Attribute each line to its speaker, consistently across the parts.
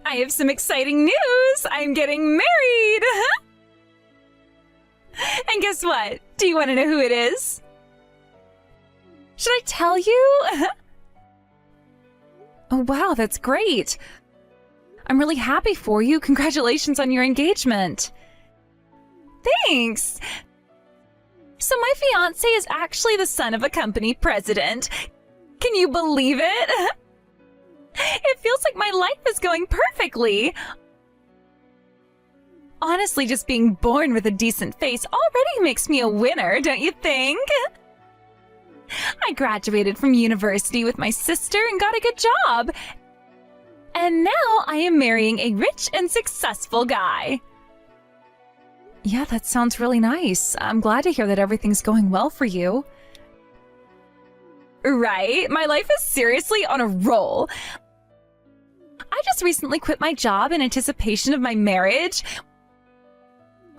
Speaker 1: I have some exciting news! I'm getting married! And guess what? Do you want to know who it is? Should I tell you? Oh, wow, that's great. I'm really happy for you. Congratulations on your engagement. Thanks. So my fiancé is actually the son of a company president. Can you believe it? It feels like my life is going perfectly. Honestly, just being born with a decent face already makes me a winner, don't you think? I graduated from university with my sister and got a good job. And now I am marrying a rich and successful guy. Yeah, that sounds really nice. I'm glad to hear that everything's going well for you. Right? My life is seriously on a roll. I just recently quit my job in anticipation of my marriage.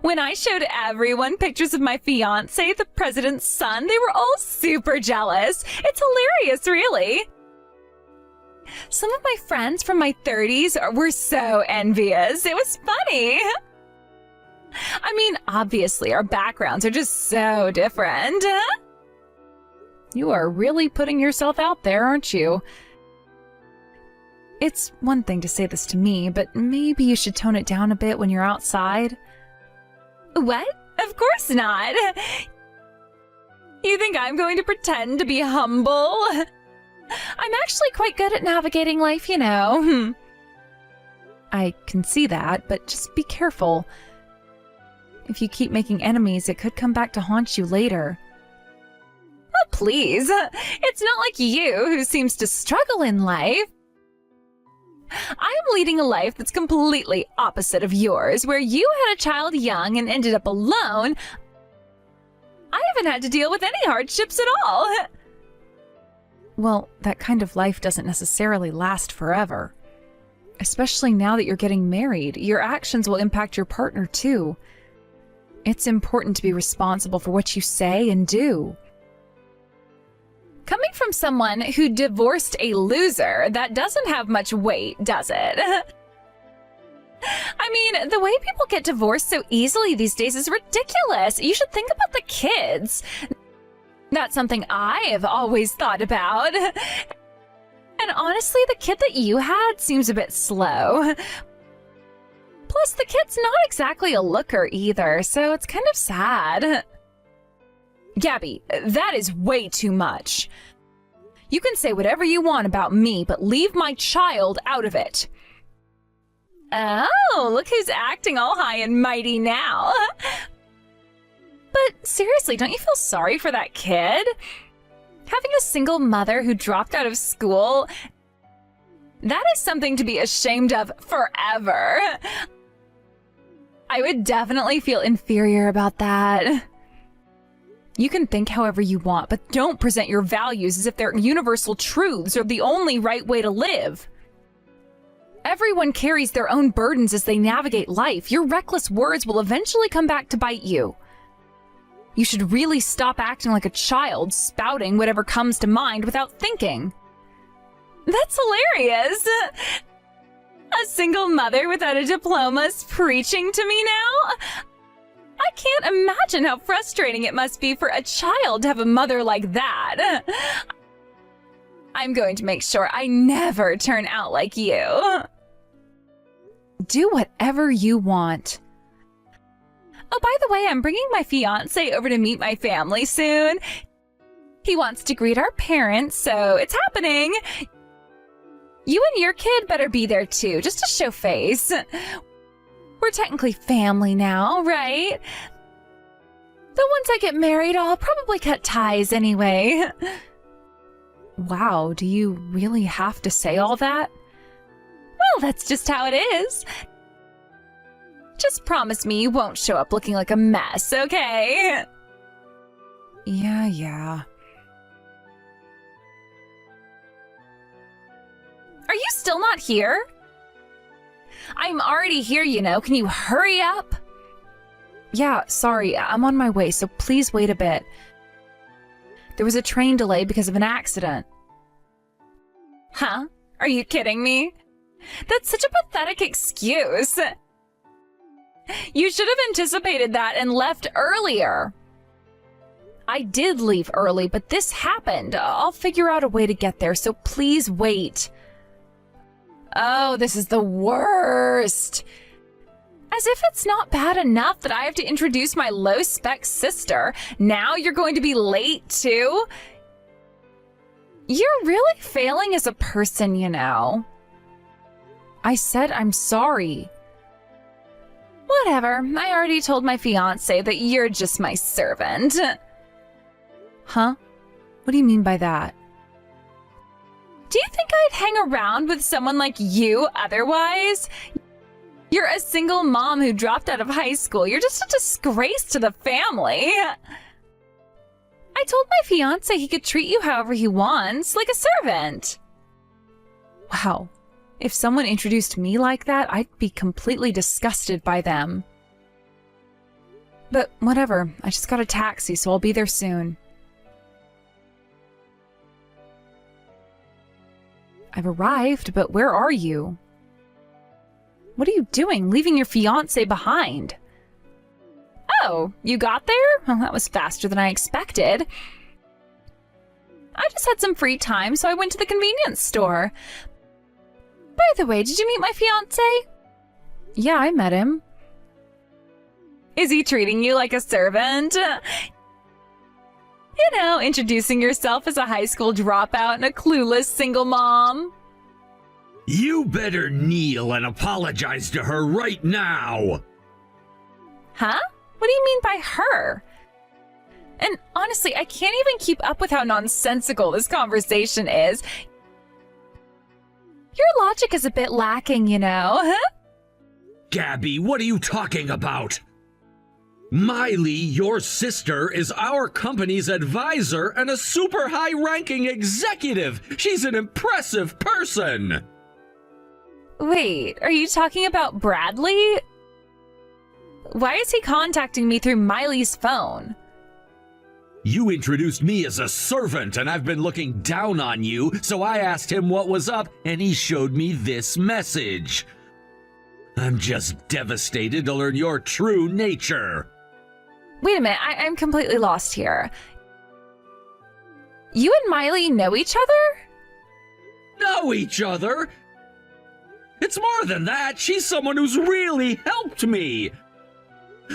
Speaker 1: When I showed everyone pictures of my fiancé, the president's son, they were all super jealous. It's hilarious, really. Some of my friends from my 30s were so envious. It was funny. I mean, obviously, our backgrounds are just so different. You are really putting yourself out there, aren't you? It's one thing to say this to me, but maybe you should tone it down a bit when you're outside. What? Of course not. You think I'm going to pretend to be humble? I'm actually quite good at navigating life, you know. I can see that, but just be careful. If you keep making enemies, it could come back to haunt you later. Oh, please. It's not like you, who seems to struggle in life. I'm leading a life that's completely opposite of yours, where you had a child young and ended up alone. I haven't had to deal with any hardships at all. Well, that kind of life doesn't necessarily last forever. Especially now that you're getting married, your actions will impact your partner too. It's important to be responsible for what you say and do. Coming from someone who divorced a loser, that doesn't have much weight, does it? I mean, the way people get divorced so easily these days is ridiculous. You should think about the kids. That's something I've always thought about. And honestly, the kid that you had seems a bit slow. Plus, the kid's not exactly a looker either, so it's kind of sad. Gabby, that is way too much. You can say whatever you want about me, but leave my child out of it. Oh, look who's acting all high and mighty now. But seriously, don't you feel sorry for that kid? Having a single mother who dropped out of school, that is something to be ashamed of forever. I would definitely feel inferior about that. You can think however you want, but don't present your values as if they're universal truths or the only right way to live. Everyone carries their own burdens as they navigate life. Your reckless words will eventually come back to bite you. You should really stop acting like a child, spouting whatever comes to mind without thinking. That's hilarious! A single mother without a diploma is preaching to me now? I can't imagine how frustrating it must be for a child to have a mother like that. I'm going to make sure I never turn out like you. Do whatever you want. Oh, by the way, I'm bringing my fiancé over to meet my family soon. He wants to greet our parents, so it's happening. You and your kid better be there too, just to show face. We're technically family now, right? But once I get married, I'll probably cut ties anyway. Wow, do you really have to say all that? Well, that's just how it is. Just promise me you won't show up looking like a mess, okay? Yeah. Are you still not here? I'm already here, you know. Can you hurry up? Yeah, sorry, I'm on my way, so please wait a bit. There was a train delay because of an accident. Huh? Are you kidding me? That's such a pathetic excuse. You should have anticipated that and left earlier. I did leave early, but this happened. I'll figure out a way to get there, so please wait. Oh, this is the worst. As if it's not bad enough that I have to introduce my low-spec sister. Now you're going to be late, too? You're really failing as a person, you know. I said I'm sorry. Whatever, I already told my fiancé that you're just my servant. Huh? What do you mean by that? Do you think I'd hang around with someone like you otherwise? You're a single mom who dropped out of high school. You're just a disgrace to the family. I told my fiancé he could treat you however he wants, like a servant. Wow. If someone introduced me like that, I'd be completely disgusted by them. But whatever, I just got a taxi, so I'll be there soon. I've arrived, but where are you? What are you doing, leaving your fiancé behind? Oh, you got there? Well, that was faster than I expected. I just had some free time, so I went to the convenience store. By the way, did you meet my fiancé? Yeah, I met him. Is he treating you like a servant? You know, introducing yourself as a high school dropout and a clueless single mom.
Speaker 2: You better kneel and apologize to her right now.
Speaker 1: Huh? What do you mean by her? And honestly, I can't even keep up with how nonsensical this conversation is. Your logic is a bit lacking, you know, huh?
Speaker 2: Gabby, what are you talking about? Miley, your sister, is our company's advisor and a super high-ranking executive. She's an impressive person.
Speaker 1: Wait, are you talking about Bradley? Why is he contacting me through Miley's phone?
Speaker 2: You introduced me as a servant, and I've been looking down on you, so I asked him what was up, and he showed me this message. I'm just devastated to learn your true nature.
Speaker 1: Wait a minute, I'm completely lost here. You and Miley know each other?
Speaker 2: Know each other? It's more than that. She's someone who's really helped me.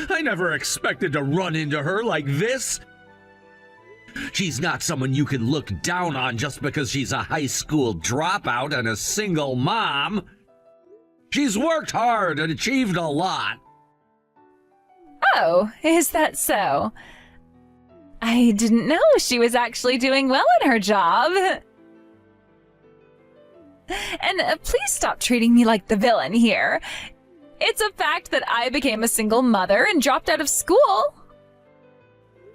Speaker 2: I never expected to run into her like this. She's not someone you can look down on just because she's a high school dropout and a single mom. She's worked hard and achieved a lot.
Speaker 1: Oh, is that so? I didn't know she was actually doing well in her job. And please stop treating me like the villain here. It's a fact that I became a single mother and dropped out of school.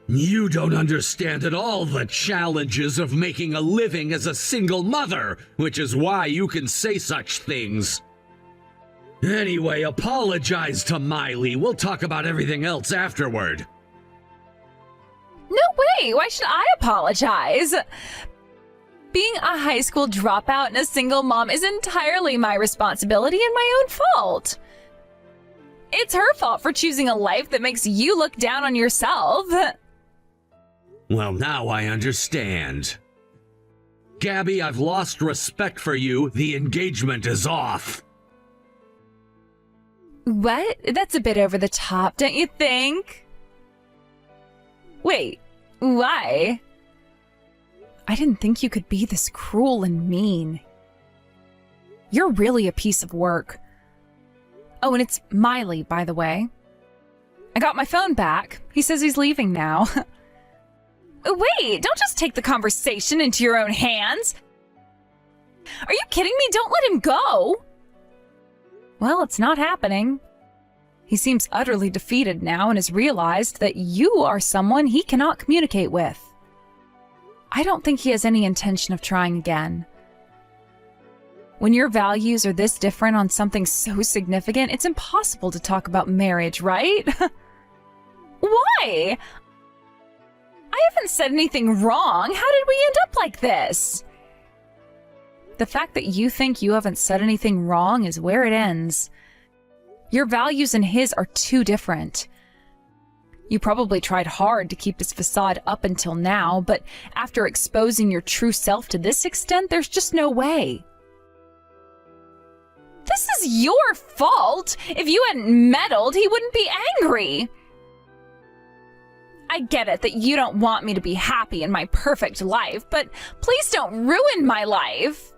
Speaker 2: You don't understand at all the challenges of making a living as a single mother, which is why you can say such things. Anyway, apologize to Miley. We'll talk about everything else afterward.
Speaker 1: No way! Why should I apologize? Being a high school dropout and a single mom is entirely my responsibility and my own fault. It's her fault for choosing a life that makes you look down on yourself.
Speaker 2: Well, now I understand. Gabby, I've lost respect for you. The engagement is off.
Speaker 1: What? That's a bit over the top, don't you think? Wait, why? I didn't think you could be this cruel and mean. You're really a piece of work. Oh, and it's Miley, by the way. I got my phone back. He says he's leaving now. Wait, don't just take the conversation into your own hands. Are you kidding me? Don't let him go. Well, it's not happening. He seems utterly defeated now and has realized that you are someone he cannot communicate with. I don't think he has any intention of trying again. When your values are this different on something so significant, it's impossible to talk about marriage, right? Why? I haven't said anything wrong. How did we end up like this? The fact that you think you haven't said anything wrong is where it ends. Your values and his are too different. You probably tried hard to keep his facade up until now, but after exposing your true self to this extent, there's just no way. This is your fault! If you hadn't meddled, he wouldn't be angry! I get it that you don't want me to be happy in my perfect life, but please don't ruin my life!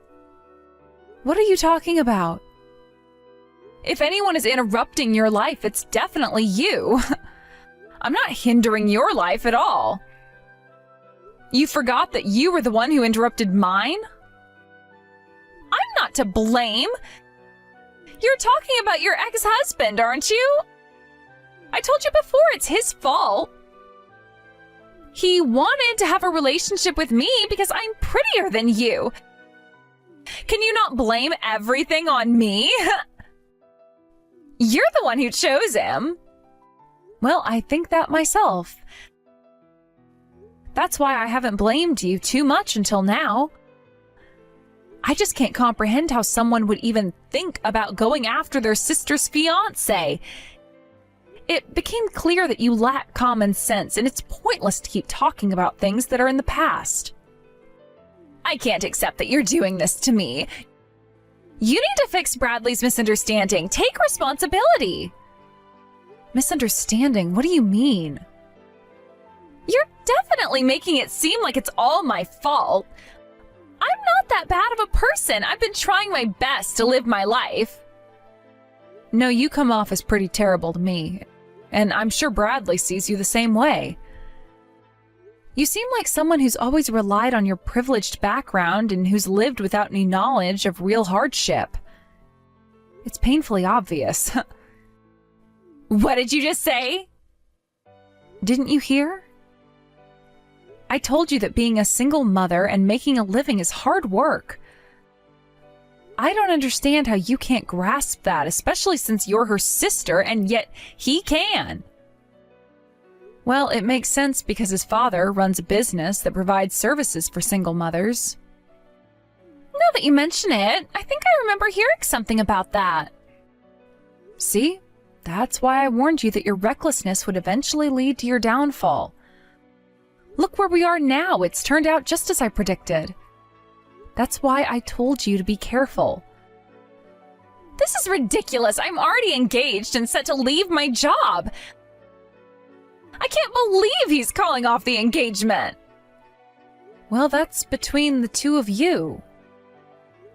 Speaker 1: What are you talking about? If anyone is interrupting your life, it's definitely you. I'm not hindering your life at all. You forgot that you were the one who interrupted mine? I'm not to blame. You're talking about your ex-husband, aren't you? I told you before, it's his fault. He wanted to have a relationship with me because I'm prettier than you. Can you not blame everything on me? You're the one who chose him. Well, I think that myself. That's why I haven't blamed you too much until now. I just can't comprehend how someone would even think about going after their sister's fiancé. It became clear that you lack common sense, and it's pointless to keep talking about things that are in the past. I can't accept that you're doing this to me. You need to fix Bradley's misunderstanding. Take responsibility. Misunderstanding? What do you mean? You're definitely making it seem like it's all my fault. I'm not that bad of a person. I've been trying my best to live my life. No, you come off as pretty terrible to me, and I'm sure Bradley sees you the same way. You seem like someone who's always relied on your privileged background and who's lived without any knowledge of real hardship. It's painfully obvious. What did you just say? Didn't you hear? I told you that being a single mother and making a living is hard work. I don't understand how you can't grasp that, especially since you're her sister and yet he can. Well, it makes sense because his father runs a business that provides services for single mothers. Now that you mention it, I think I remember hearing something about that. See? That's why I warned you that your recklessness would eventually lead to your downfall. Look where we are now. It's turned out just as I predicted. That's why I told you to be careful. This is ridiculous. I'm already engaged and set to leave my job. I can't believe he's calling off the engagement. Well, that's between the two of you.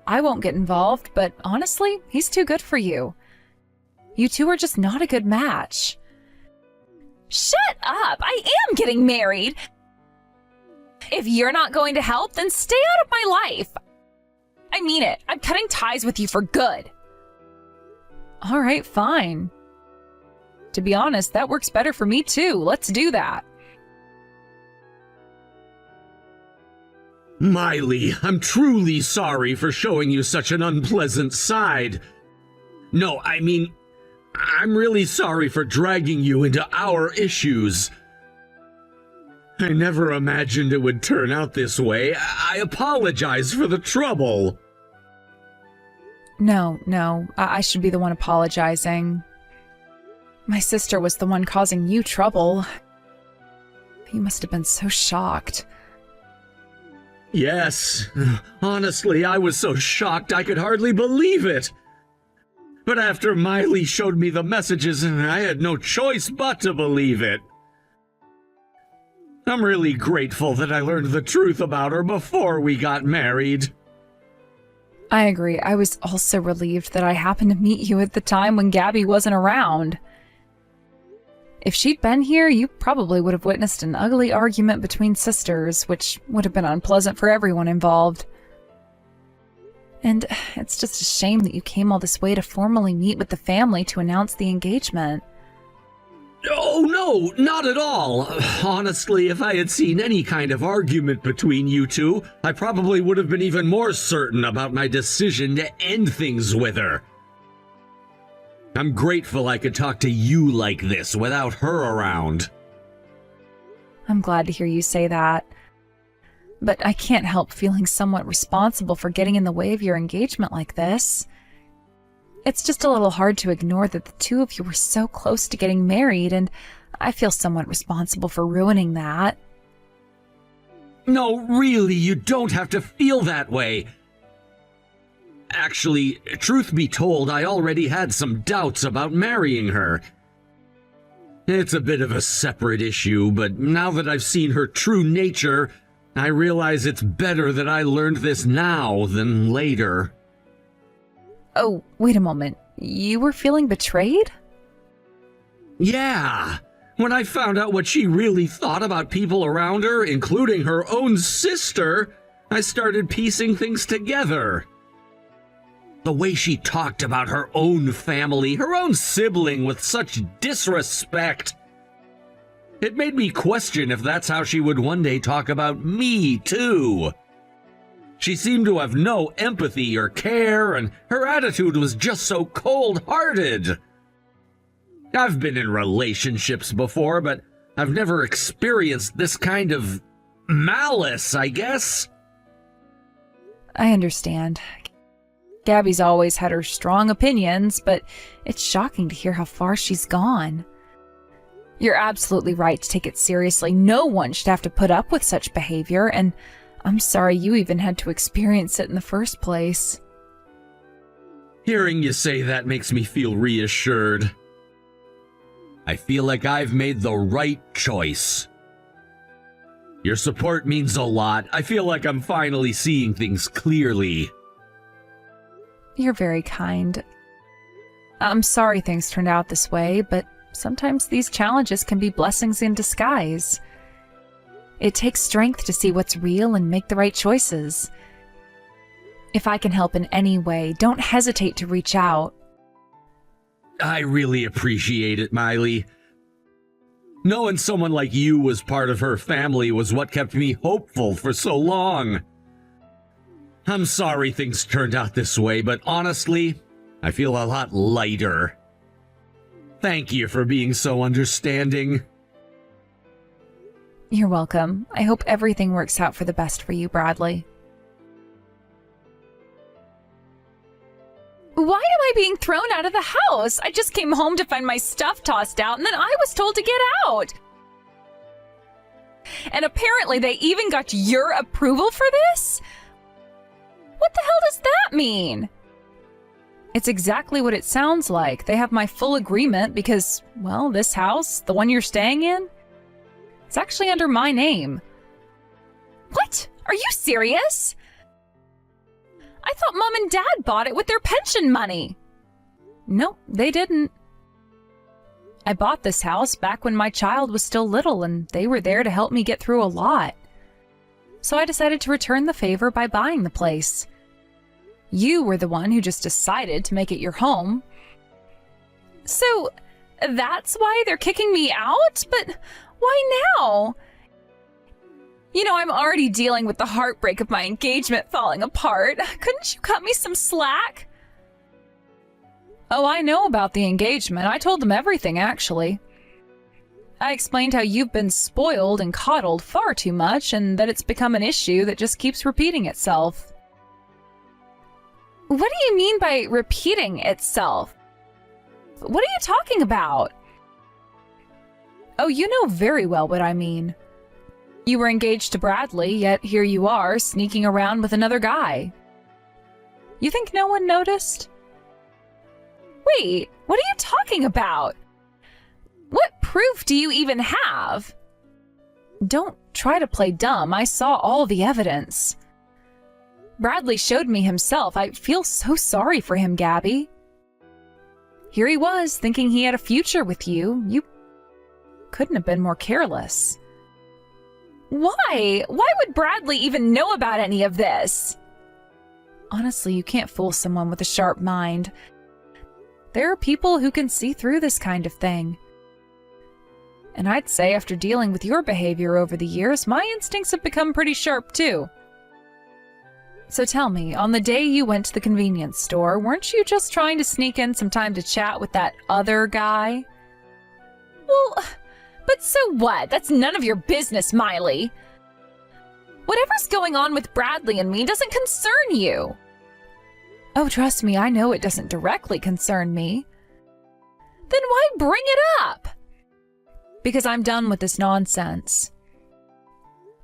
Speaker 1: I won't get involved, but honestly, he's too good for you. You two are just not a good match. Shut up! I am getting married! If you're not going to help, then stay out of my life. I mean it. I'm cutting ties with you for good. All right, fine. To be honest, that works better for me too. Let's do that.
Speaker 2: Miley, I'm truly sorry for showing you such an unpleasant side. No, I mean, I'm really sorry for dragging you into our issues. I never imagined it would turn out this way. I apologize for the trouble.
Speaker 1: No, I should be the one apologizing. My sister was the one causing you trouble. You must have been so shocked.
Speaker 2: Yes. Honestly, I was so shocked I could hardly believe it. But after Miley showed me the messages, I had no choice but to believe it. I'm really grateful that I learned the truth about her before we got married.
Speaker 1: I agree. I was also relieved that I happened to meet you at the time when Gabby wasn't around. If she'd been here, you probably would have witnessed an ugly argument between sisters, which would have been unpleasant for everyone involved. And it's just a shame that you came all this way to formally meet with the family to announce the engagement.
Speaker 2: Oh, no, not at all. Honestly, if I had seen any kind of argument between you two, I probably would have been even more certain about my decision to end things with her. I'm grateful I could talk to you like this without her around.
Speaker 1: I'm glad to hear you say that. But I can't help feeling somewhat responsible for getting in the way of your engagement like this. It's just a little hard to ignore that the two of you were so close to getting married, and I feel somewhat responsible for ruining that.
Speaker 2: No, really, you don't have to feel that way. Actually, truth be told, I already had some doubts about marrying her. It's a bit of a separate issue, but now that I've seen her true nature, I realize it's better that I learned this now than later.
Speaker 1: Oh, wait a moment. You were feeling betrayed?
Speaker 2: Yeah. When I found out what she really thought about people around her, including her own sister, I started piecing things together. The way she talked about her own family, her own sibling with such disrespect. It made me question if that's how she would one day talk about me, too. She seemed to have no empathy or care, and her attitude was just so cold-hearted. I've been in relationships before, but I've never experienced this kind of malice, I guess.
Speaker 1: I understand. Gabby's always had her strong opinions, but it's shocking to hear how far she's gone. You're absolutely right to take it seriously. No one should have to put up with such behavior, and I'm sorry you even had to experience it in the first place.
Speaker 2: Hearing you say that makes me feel reassured. I feel like I've made the right choice. Your support means a lot. I feel like I'm finally seeing things clearly.
Speaker 1: You're very kind. I'm sorry things turned out this way, but sometimes these challenges can be blessings in disguise. It takes strength to see what's real and make the right choices. If I can help in any way, don't hesitate to reach out.
Speaker 2: I really appreciate it, Miley. Knowing someone like you was part of her family was what kept me hopeful for so long. I'm sorry things turned out this way, but honestly, I feel a lot lighter. Thank you for being so understanding.
Speaker 1: You're welcome. I hope everything works out for the best for you, Bradley. Why am I being thrown out of the house? I just came home to find my stuff tossed out, and then I was told to get out. And apparently they even got your approval for this? What the hell does that mean? It's exactly what it sounds like. They have my full agreement because, well, this house, the one you're staying in, it's actually under my name. What? Are you serious? I thought Mom and Dad bought it with their pension money. Nope, they didn't. I bought this house back when my child was still little, and they were there to help me get through a lot. So I decided to return the favor by buying the place. You were the one who just decided to make it your home. So that's why they're kicking me out? But why now? You know, I'm already dealing with the heartbreak of my engagement falling apart. Couldn't you cut me some slack? Oh, I know about the engagement. I told them everything, actually. I explained how you've been spoiled and coddled far too much, and that it's become an issue that just keeps repeating itself. What do you mean by repeating itself? What are you talking about? Oh, you know very well what I mean. You were engaged to Bradley, yet here you are, sneaking around with another guy. You think no one noticed? Wait, what are you talking about? What proof do you even have? Don't try to play dumb. I saw all the evidence. Bradley showed me himself. I feel so sorry for him, Gabby. Here he was, thinking he had a future with you. You couldn't have been more careless. Why? Why would Bradley even know about any of this? Honestly, you can't fool someone with a sharp mind. There are people who can see through this kind of thing. And I'd say after dealing with your behavior over the years, my instincts have become pretty sharp too. So tell me, on the day you went to the convenience store, weren't you just trying to sneak in some time to chat with that other guy? Well, but so what? That's none of your business, Miley. Whatever's going on with Bradley and me doesn't concern you. Oh, trust me, I know it doesn't directly concern me. Then why bring it up? Because I'm done with this nonsense.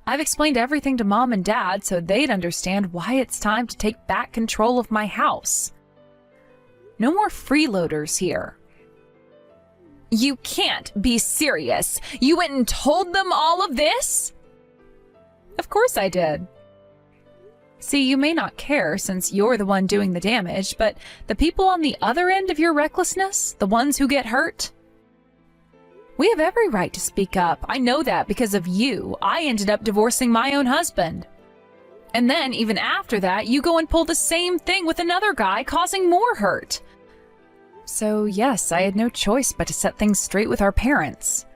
Speaker 1: I've explained everything to Mom and Dad so they'd understand why it's time to take back control of my house. No more freeloaders here. You can't be serious. You went and told them all of this? Of course I did. See, you may not care since you're the one doing the damage, but the people on the other end of your recklessness, the ones who get hurt, we have every right to speak up. I know that because of you. I ended up divorcing my own husband. And then, even after that, you go and pull the same thing with another guy, causing more hurt. So, yes, I had no choice but to set things straight with our parents.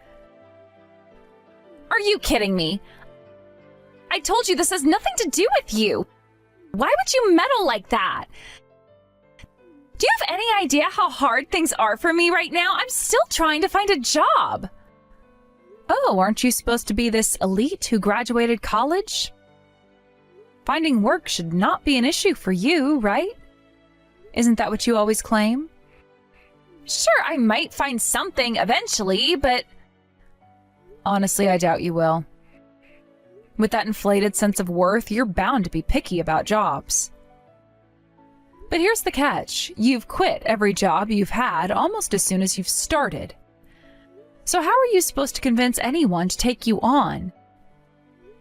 Speaker 1: Are you kidding me? I told you this has nothing to do with you. Why would you meddle like that? Do you have any idea how hard things are for me right now? I'm still trying to find a job. Oh, aren't you supposed to be this elite who graduated college? Finding work should not be an issue for you, right? Isn't that what you always claim? Sure, I might find something eventually, but honestly, I doubt you will. With that inflated sense of worth, you're bound to be picky about jobs. But here's the catch. You've quit every job you've had almost as soon as you've started. So how are you supposed to convince anyone to take you on?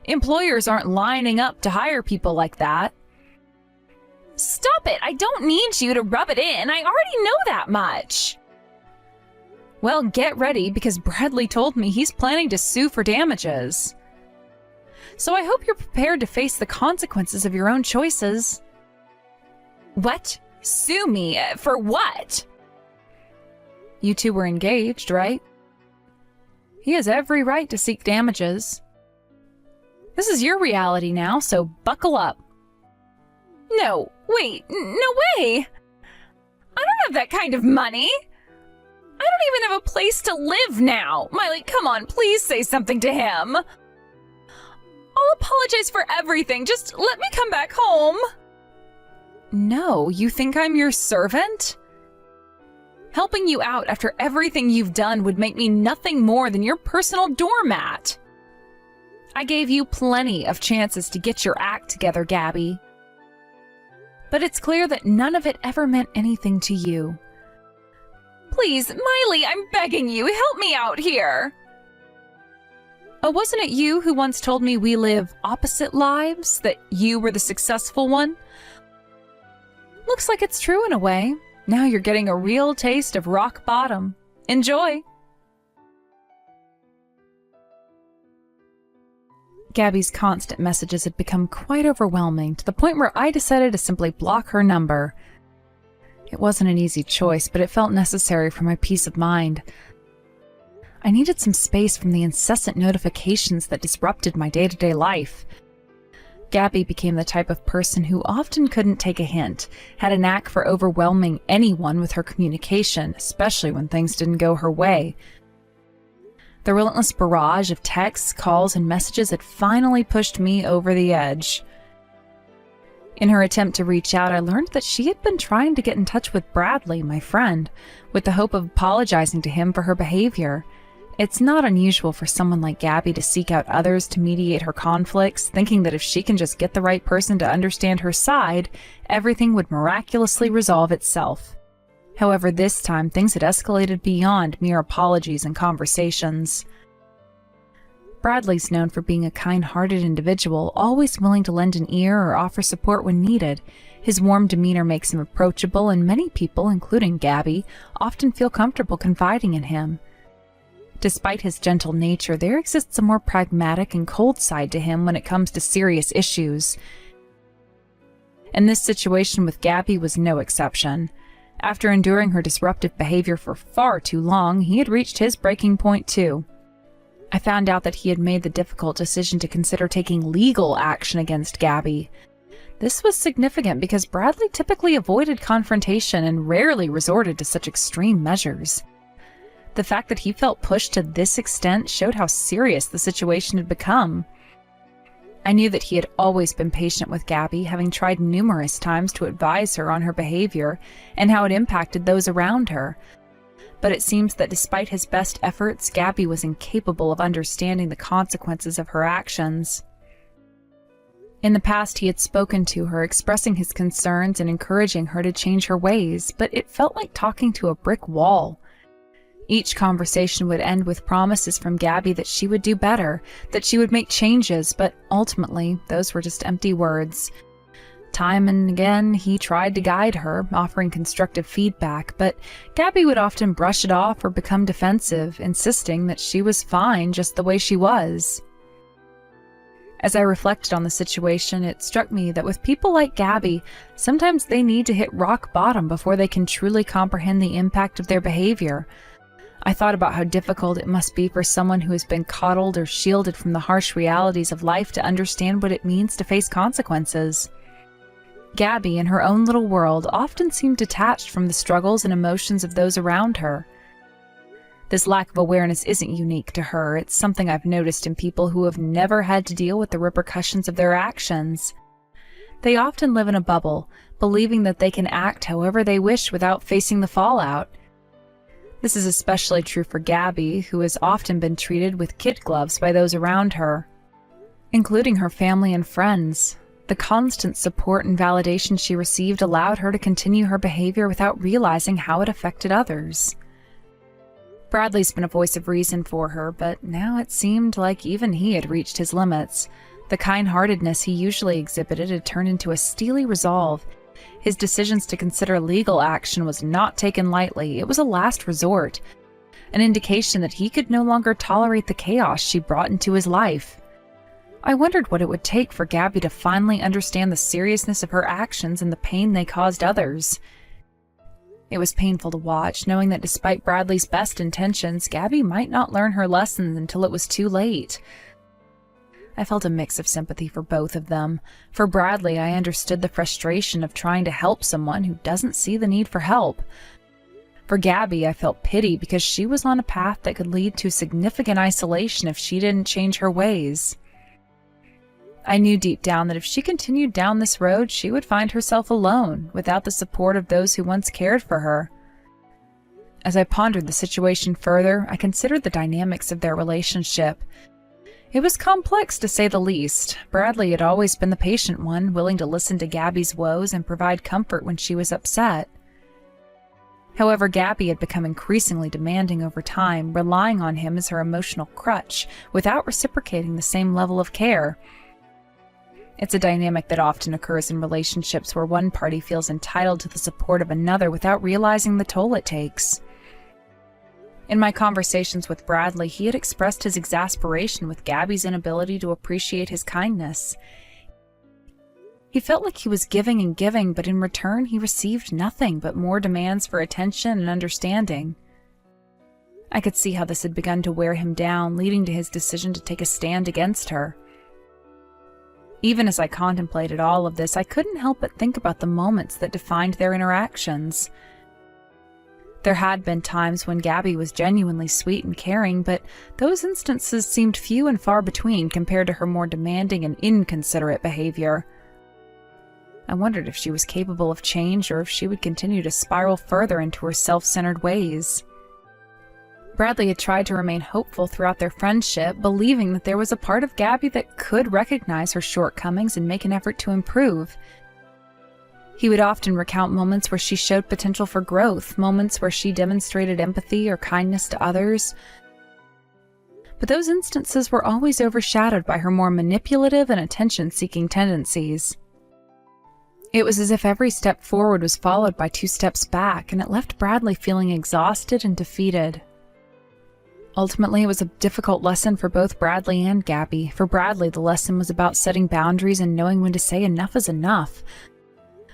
Speaker 1: Employers aren't lining up to hire people like that. Stop it! I don't need you to rub it in. I already know that much. Well, get ready because Bradley told me he's planning to sue for damages. So I hope you're prepared to face the consequences of your own choices. What? Sue me? For what? You two were engaged, right? He has every right to seek damages. This is your reality now, so buckle up. No, wait, no way! I don't have that kind of money! I don't even have a place to live now! Miley, come on, please say something to him! I'll apologize for everything, just let me come back home! No, you think I'm your servant? Helping you out after everything you've done would make me nothing more than your personal doormat. I gave you plenty of chances to get your act together, Gabby. But it's clear that none of it ever meant anything to you. Please, Miley, I'm begging you, help me out here. Oh, wasn't it you who once told me we live opposite lives, that you were the successful one? Looks like it's true in a way. Now you're getting a real taste of rock bottom. Enjoy! Gabby's constant messages had become quite overwhelming, to the point where I decided to simply block her number. It wasn't an easy choice, but it felt necessary for my peace of mind. I needed some space from the incessant notifications that disrupted my day-to-day life. Gabby became the type of person who often couldn't take a hint, had a knack for overwhelming anyone with her communication, especially when things didn't go her way. The relentless barrage of texts, calls, and messages had finally pushed me over the edge. In her attempt to reach out, I learned that she had been trying to get in touch with Bradley, my friend, with the hope of apologizing to him for her behavior. It's not unusual for someone like Gabby to seek out others to mediate her conflicts, thinking that if she can just get the right person to understand her side, everything would miraculously resolve itself. However, this time, things had escalated beyond mere apologies and conversations. Bradley's known for being a kind-hearted individual, always willing to lend an ear or offer support when needed. His warm demeanor makes him approachable, and many people, including Gabby, often feel comfortable confiding in him. Despite his gentle nature, there exists a more pragmatic and cold side to him when it comes to serious issues. And this situation with Gabby was no exception. After enduring her disruptive behavior for far too long, he had reached his breaking point too. I found out that he had made the difficult decision to consider taking legal action against Gabby. This was significant because Bradley typically avoided confrontation and rarely resorted to such extreme measures. The fact that he felt pushed to this extent showed how serious the situation had become. I knew that he had always been patient with Gabby, having tried numerous times to advise her on her behavior and how it impacted those around her. But it seems that despite his best efforts, Gabby was incapable of understanding the consequences of her actions. In the past, he had spoken to her, expressing his concerns and encouraging her to change her ways, but it felt like talking to a brick wall. Each conversation would end with promises from Gabby that she would do better, that she would make changes, but ultimately, those were just empty words. Time and again, he tried to guide her, offering constructive feedback, but Gabby would often brush it off or become defensive, insisting that she was fine just the way she was. As I reflected on the situation, it struck me that with people like Gabby, sometimes they need to hit rock bottom before they can truly comprehend the impact of their behavior. I thought about how difficult it must be for someone who has been coddled or shielded from the harsh realities of life to understand what it means to face consequences. Gabby, in her own little world, often seemed detached from the struggles and emotions of those around her. This lack of awareness isn't unique to her. It's something I've noticed in people who have never had to deal with the repercussions of their actions. They often live in a bubble, believing that they can act however they wish without facing the fallout. This is especially true for Gabby, who has often been treated with kid gloves by those around her, including her family and friends. The constant support and validation she received allowed her to continue her behavior without realizing how it affected others. Bradley's been a voice of reason for her, but now it seemed like even he had reached his limits. The kind-heartedness he usually exhibited had turned into a steely resolve. His decisions to consider legal action was not taken lightly. It was a last resort, an indication that he could no longer tolerate the chaos she brought into his life. I wondered what it would take for Gabby to finally understand the seriousness of her actions and the pain they caused others. It was painful to watch, knowing that despite Bradley's best intentions, Gabby might not learn her lessons until it was too late. I felt a mix of sympathy for both of them. For Bradley, I understood the frustration of trying to help someone who doesn't see the need for help. For Gabby, I felt pity because she was on a path that could lead to significant isolation if she didn't change her ways. I knew deep down that if she continued down this road, she would find herself alone, without the support of those who once cared for her. As I pondered the situation further, I considered the dynamics of their relationship. It was complex, to say the least. Bradley had always been the patient one, willing to listen to Gabby's woes and provide comfort when she was upset. However, Gabby had become increasingly demanding over time, relying on him as her emotional crutch, without reciprocating the same level of care. It's a dynamic that often occurs in relationships where one party feels entitled to the support of another without realizing the toll it takes. In my conversations with Bradley, he had expressed his exasperation with Gabby's inability to appreciate his kindness. He felt like he was giving and giving, but in return he received nothing but more demands for attention and understanding. I could see how this had begun to wear him down, leading to his decision to take a stand against her. Even as I contemplated all of this, I couldn't help but think about the moments that defined their interactions. There had been times when Gabby was genuinely sweet and caring, but those instances seemed few and far between compared to her more demanding and inconsiderate behavior. I wondered if she was capable of change or if she would continue to spiral further into her self-centered ways. Bradley had tried to remain hopeful throughout their friendship, believing that there was a part of Gabby that could recognize her shortcomings and make an effort to improve. He would often recount moments where she showed potential for growth, moments where she demonstrated empathy or kindness to others. But those instances were always overshadowed by her more manipulative and attention-seeking tendencies. It was as if every step forward was followed by 2 steps back, and it left Bradley feeling exhausted and defeated. Ultimately, it was a difficult lesson for both Bradley and Gabby. For Bradley, the lesson was about setting boundaries and knowing when to say enough is enough.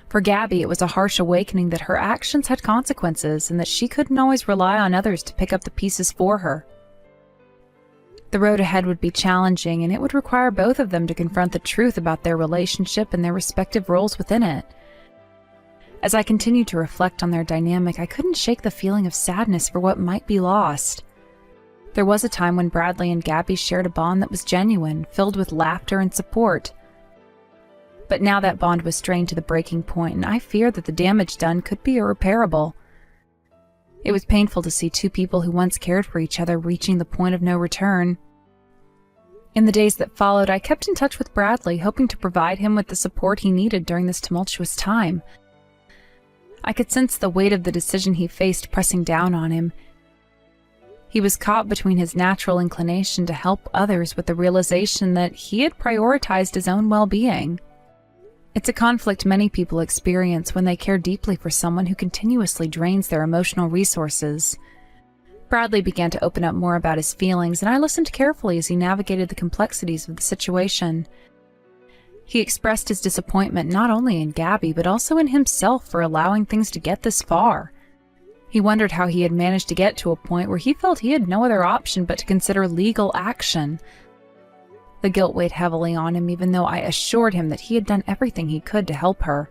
Speaker 1: For Gabby, it was a harsh awakening that her actions had consequences and that she couldn't always rely on others to pick up the pieces for her. The road ahead would be challenging, and it would require both of them to confront the truth about their relationship and their respective roles within it. As I continued to reflect on their dynamic, I couldn't shake the feeling of sadness for what might be lost. There was a time when Bradley and Gabby shared a bond that was genuine, filled with laughter and support. But now that bond was strained to the breaking point, and I feared that the damage done could be irreparable. It was painful to see two people who once cared for each other reaching the point of no return. In the days that followed, I kept in touch with Bradley, hoping to provide him with the support he needed during this tumultuous time. I could sense the weight of the decision he faced pressing down on him. He was caught between his natural inclination to help others with the realization that he had prioritized his own well-being. It's a conflict many people experience when they care deeply for someone who continuously drains their emotional resources. Bradley began to open up more about his feelings, and I listened carefully as he navigated the complexities of the situation. He expressed his disappointment not only in Gabby, but also in himself for allowing things to get this far. He wondered how he had managed to get to a point where he felt he had no other option but to consider legal action. The guilt weighed heavily on him, even though I assured him that he had done everything he could to help her.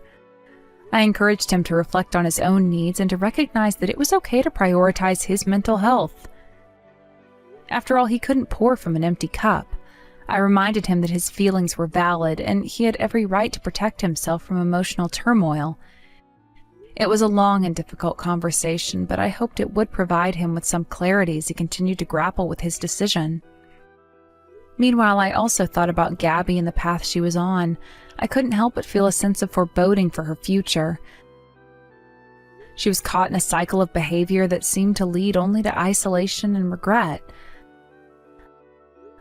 Speaker 1: I encouraged him to reflect on his own needs and to recognize that it was okay to prioritize his mental health. After all, he couldn't pour from an empty cup. I reminded him that his feelings were valid and he had every right to protect himself from emotional turmoil. It was a long and difficult conversation, but I hoped it would provide him with some clarity as he continued to grapple with his decision. Meanwhile, I also thought about Gabby and the path she was on. I couldn't help but feel a sense of foreboding for her future. She was caught in a cycle of behavior that seemed to lead only to isolation and regret.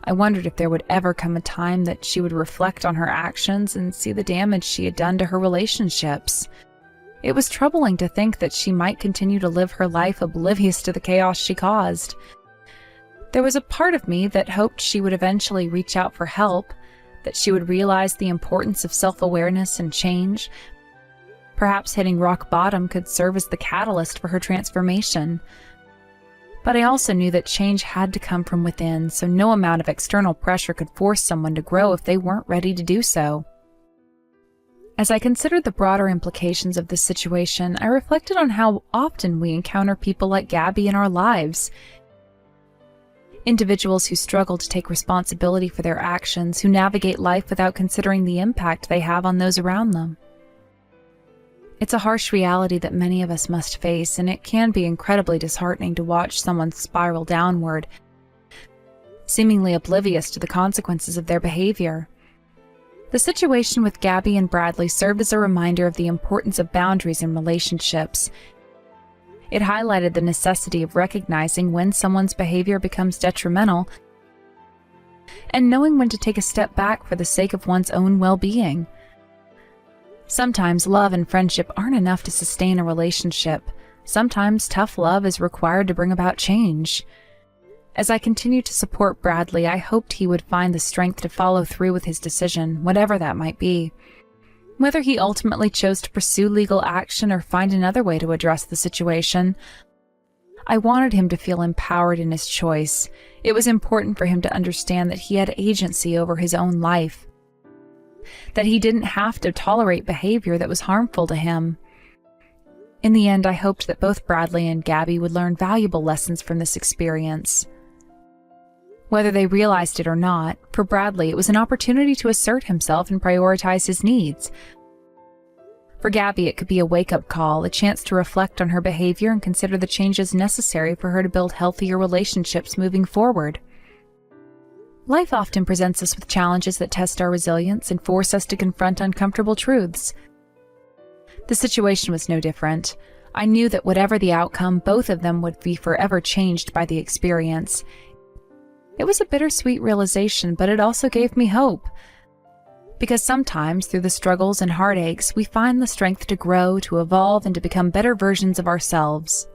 Speaker 1: I wondered if there would ever come a time that she would reflect on her actions and see the damage she had done to her relationships. It was troubling to think that she might continue to live her life oblivious to the chaos she caused. There was a part of me that hoped she would eventually reach out for help, that she would realize the importance of self-awareness and change. Perhaps hitting rock bottom could serve as the catalyst for her transformation. But I also knew that change had to come from within, so no amount of external pressure could force someone to grow if they weren't ready to do so. As I considered the broader implications of this situation, I reflected on how often we encounter people like Gabby in our lives. Individuals who struggle to take responsibility for their actions, who navigate life without considering the impact they have on those around them. It's a harsh reality that many of us must face, and it can be incredibly disheartening to watch someone spiral downward, seemingly oblivious to the consequences of their behavior. The situation with Gabby and Bradley served as a reminder of the importance of boundaries in relationships. It highlighted the necessity of recognizing when someone's behavior becomes detrimental and knowing when to take a step back for the sake of one's own well-being. Sometimes love and friendship aren't enough to sustain a relationship. Sometimes tough love is required to bring about change. As I continued to support Bradley, I hoped he would find the strength to follow through with his decision, whatever that might be. Whether he ultimately chose to pursue legal action or find another way to address the situation, I wanted him to feel empowered in his choice. It was important for him to understand that he had agency over his own life, that he didn't have to tolerate behavior that was harmful to him. In the end, I hoped that both Bradley and Gabby would learn valuable lessons from this experience. Whether they realized it or not, for Bradley it was an opportunity to assert himself and prioritize his needs. For Gabby, it could be a wake-up call, a chance to reflect on her behavior and consider the changes necessary for her to build healthier relationships moving forward. Life often presents us with challenges that test our resilience and force us to confront uncomfortable truths. The situation was no different. I knew that whatever the outcome, both of them would be forever changed by the experience. It was a bittersweet realization, but it also gave me hope. Because sometimes, through the struggles and heartaches, we find the strength to grow, to evolve, and to become better versions of ourselves.